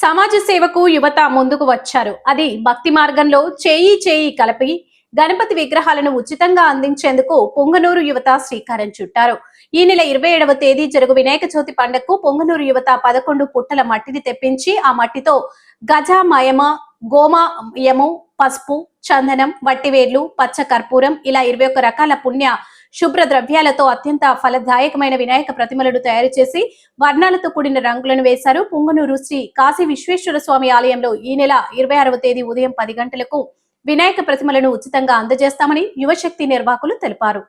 సమాజ సేవకు యువత ముందుకు వచ్చారు. అది భక్తి మార్గంలో చేయి చేయి కలిపి గణపతి విగ్రహాలను ఉచితంగా అందించేందుకు పొంగనూరు యువత శ్రీకారం చుట్టారు. ఈ నెల 27వ తేదీ జరుగు వినాయక చవితి పండుగకు పొంగనూరు యువత 11 పుట్టల మట్టిని తెప్పించి ఆ మట్టితో గజమయమ, గోమయము, పసుపు, చందనం, వట్టివేర్లు, పచ్చ కర్పూరం ఇలా 21 రకాల పుణ్య శుభ్ర ద్రవ్యాలతో అత్యంత ఫలదాయకమైన వినాయక ప్రతిమలను తయారు చేసి వర్ణాలతో కూడిన రంగులను వేశారు. పుంగనూరు శ్రీ కాశీ విశ్వేశ్వర స్వామి ఆలయంలో ఈ నెల 26వ తేదీ ఉదయం 10 గంటలకు వినాయక ప్రతిమలను ఉచితంగా అందజేస్తామని యువశక్తి నిర్వాహకులు తెలిపారు.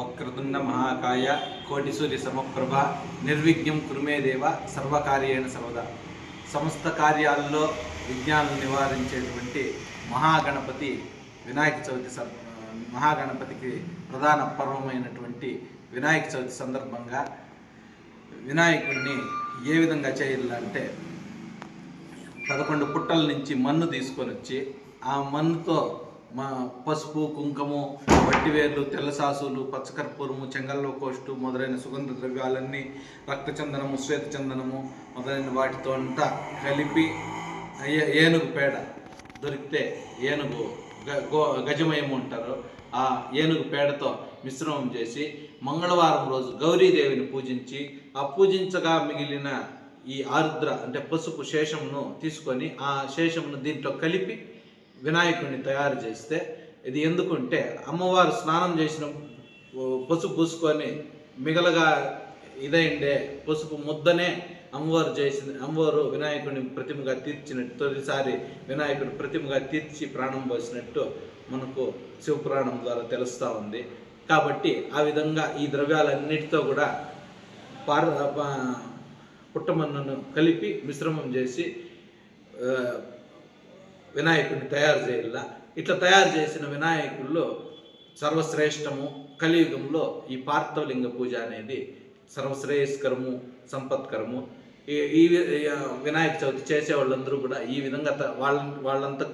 వక్రతుండ మహాకాయ కోటి సూర్య సమప్రభ నిర్విఘ్నం కురుమే దేవ సర్వకార్యేణ సర్వదా. సమస్త కార్యాల్లో విఘ్నాలను నివారించేటువంటి మహాగణపతి వినాయక చవితి మహాగణపతికి ప్రధాన పర్వమైనటువంటి వినాయక చవితి సందర్భంగా వినాయకుడిని ఏ విధంగా చేయాలంటే 11 పుట్టల నుంచి మన్ను తీసుకొని వచ్చి ఆ మన్నుతో పసుపు, కుంకుమ, వట్టివేర్లు, తెల్లసాసులు, పచ్చకర్పూరము, చెంగల్లో కోష్టు మొదలైన సుగంధ ద్రవ్యాలన్నీ, రక్తచందనము, శ్వేతచందనము మొదలైన వాటితో అంతా కలిపి ఏనుగు పేడ దొరికితే ఏనుగు గజమయము అంటారు, ఆ ఏనుగు పేడతో మిశ్రమం చేసి మంగళవారం రోజు గౌరీదేవిని పూజించి ఆ పూజించగా మిగిలిన ఈ ఆరుద్ర అంటే పసుపు శేషమును తీసుకొని ఆ శేషమును దీంట్లో కలిపి వినాయకుడిని తయారు చేస్తే, ఇది ఎందుకంటే అమ్మవారు స్నానం చేసిన పసుపు పూసుకొని మిగలగా ఇదైండే పసుపు ముద్దనే అమ్మవారు వినాయకుడిని ప్రతిమగా తీర్చినట్టు, తొలిసారి వినాయకుడు ప్రతిమగా తీర్చి ప్రాణం పోసినట్టు మనకు శివపురాణం ద్వారా తెలుస్తూ ఉంది. కాబట్టి ఆ విధంగా ఈ ద్రవ్యాలన్నిటితో కూడా పుట్టమన్నును కలిపి మిశ్రమం చేసి వినాయకుడిని తయారు చేయాల. ఇట్లా తయారు చేసిన వినాయకుల్లో సర్వశ్రేష్టము కలియుగంలో ఈ పార్థవలింగ పూజ అనేది సర్వశ్రేయస్కరము, సంపత్కరము. ఈ వినాయక చవితి చేసే వాళ్ళందరూ కూడా ఈ విధంగా వాళ్ళంతకు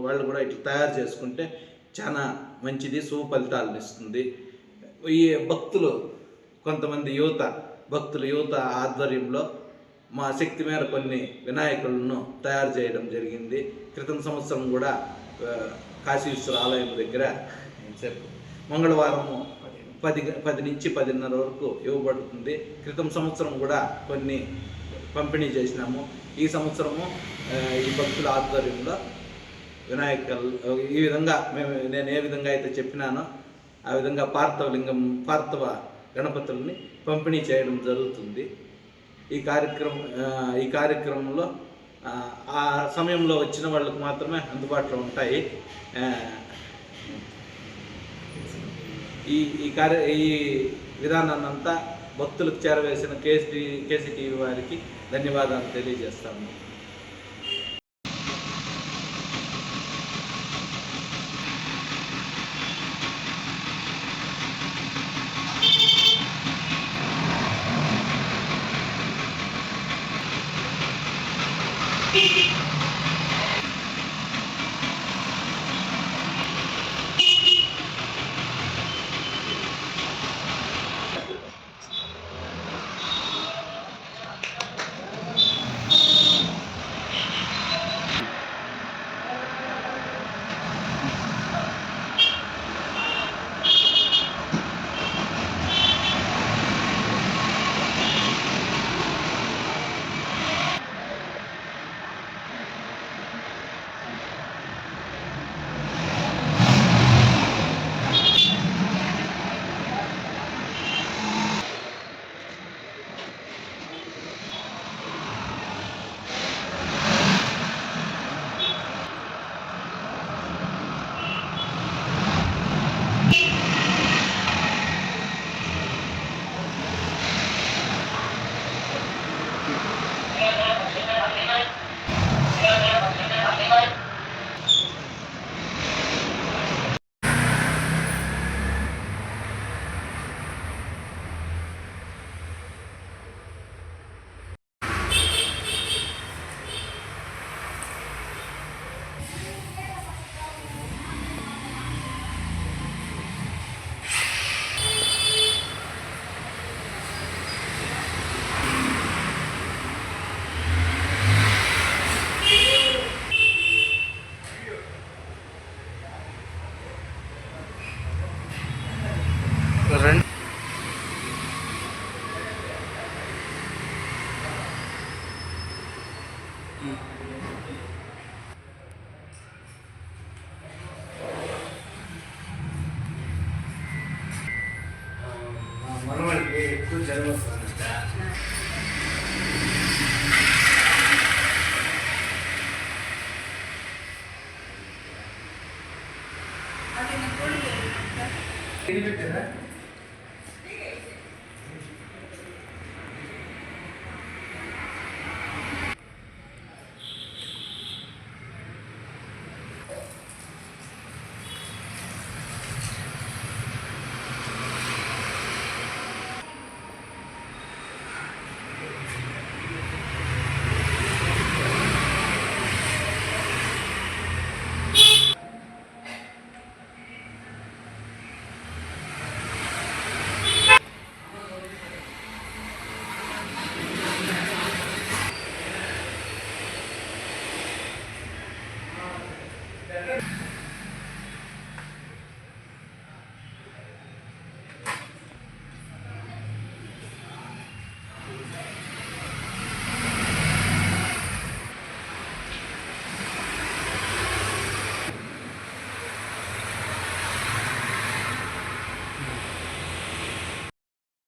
వాళ్ళు కూడా ఇట్లా తయారు చేసుకుంటే చాలా మంచిది, సుఫలితాలను ఇస్తుంది. ఈ భక్తులు కొంతమంది యువత ఆధ్వర్యంలో మా శక్తి మేర కొన్ని వినాయకులను తయారు చేయడం జరిగింది. క్రితం సంవత్సరం కూడా కాశీ విశ్వ ఆలయం దగ్గర మంగళవారము 10 నుంచి 10:30 వరకు ఇవ్వబడుతుంది. క్రితం సంవత్సరం కూడా కొన్ని పంపిణీ చేసినాము. ఈ సంవత్సరము ఈ భక్తుల ఆధ్వర్యంలో వినాయకులు ఈ విధంగా నేను ఏ విధంగా అయితే చెప్పినానో ఆ విధంగా పార్థవ గణపతుల్ని పంపిణీ చేయడం జరుగుతుంది. ఈ కార్యక్రమంలో ఆ సమయంలో వచ్చిన వాళ్ళకు మాత్రమే అందుబాటులో ఉంటాయి. ఈ విధానాన్ని అంతా భక్తులకు చేరవేసిన కేసీటీవీ వారికి ధన్యవాదాలు తెలియజేస్తాము.